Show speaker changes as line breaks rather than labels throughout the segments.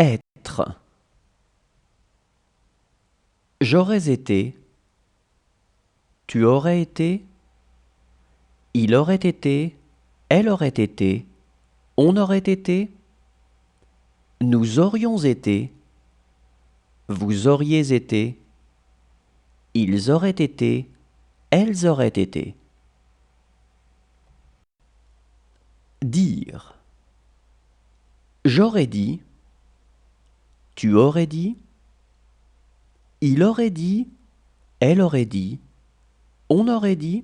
Être. J'aurais été. Tu aurais été. Il aurait été. Elle aurait été. On aurait été. Nous aurions été. Vous auriez été. Ils auraient été. Elles auraient été. Dire. J'aurais dit. Tu aurais dit. Il aurait dit. Elle aurait dit. On aurait dit.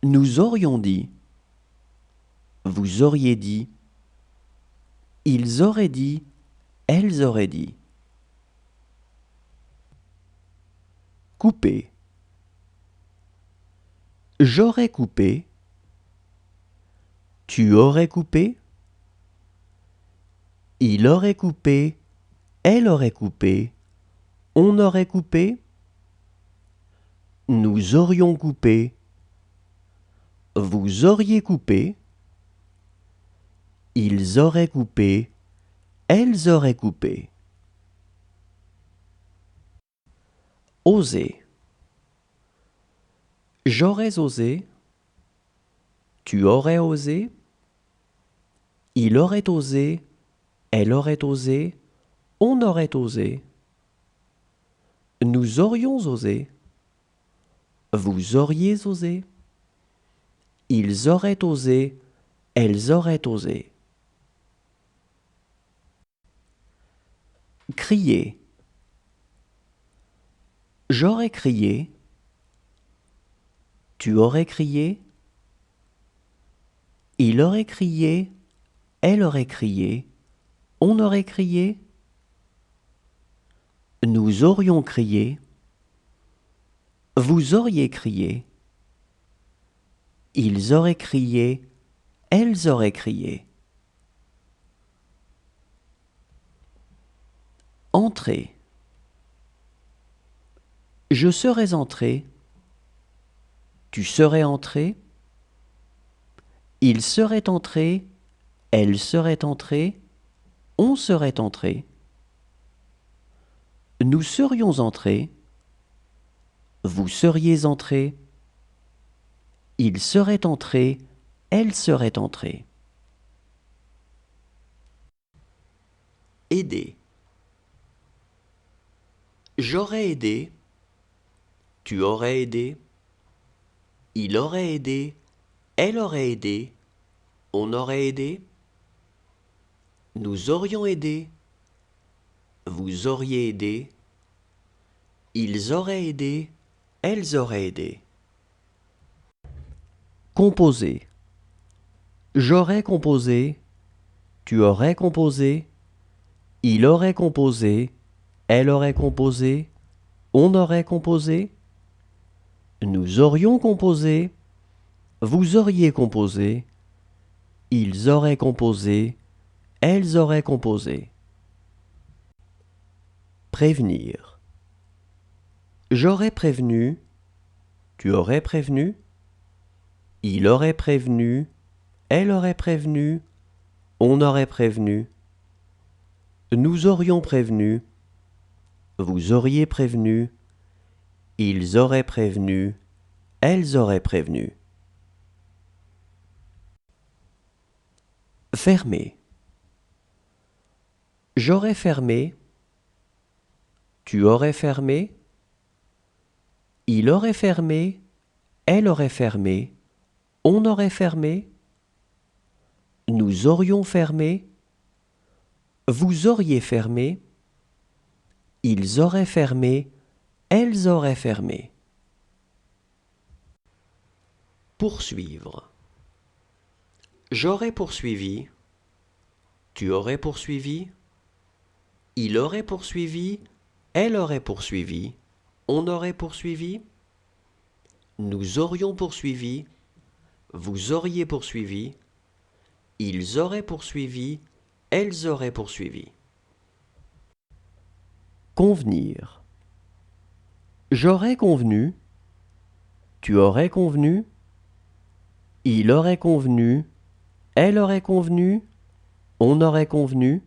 Nous aurions dit. Vous auriez dit. Ils auraient dit. Elles auraient dit. Couper. J'aurais coupé. Tu aurais coupé. Il aurait coupé. Elle aurait coupé. On aurait coupé. Nous aurions coupé. Vous auriez coupé. Ils auraient coupé. Elles auraient coupé. Oser. J'aurais osé. Tu aurais osé. Il aurait osé. Elle aurait osé. On aurait osé. Nous aurions osé. Vous auriez osé. Ils auraient osé. Elles auraient osé. Crier. J'aurais crié. Tu aurais crié. Il aurait crié. Elle aurait crié. On aurait crié. Nous aurions crié. Vous auriez crié. Ils auraient crié. Elles auraient crié. Entrer. Je serais entré. Tu serais entré. Il serait entré. Elle serait entrée. On serait entré. Nous serions entrés. Vous seriez entrés. Il serait entré. Elle serait entrée. Aider. J'aurais aidé. Tu aurais aidé. Il aurait aidé. Elle aurait aidé. On aurait aidé. Nous aurions aidé. Vous auriez aidé. Ils auraient aidé. Elles auraient aidé. Composer. J'aurais composé. Tu aurais composé. Il aurait composé. Elle aurait composé. On aurait composé. Nous aurions composé. Vous auriez composé. Ils auraient composé. Elles auraient composé. Prévenir. J'aurais prévenu. Tu aurais prévenu. Il aurait prévenu. Elle aurait prévenu. On aurait prévenu. Nous aurions prévenu. Vous auriez prévenu. Ils auraient prévenu. Elles auraient prévenu. Fermer. J'aurais fermé. Tu aurais fermé. Il aurait fermé. Elle aurait fermé. On aurait fermé. Nous aurions fermé. Vous auriez fermé. Ils auraient fermé. Elles auraient fermé. Poursuivre. J'aurais poursuivi. Tu aurais poursuivi. Il aurait poursuivi. Elle aurait poursuivi. On aurait poursuivi. Nous aurions poursuivi. Vous auriez poursuivi. Ils auraient poursuivi. Elles auraient poursuivi. Convenir. J'aurais convenu. Tu aurais convenu. Il aurait convenu. Elle aurait convenu. On aurait convenu.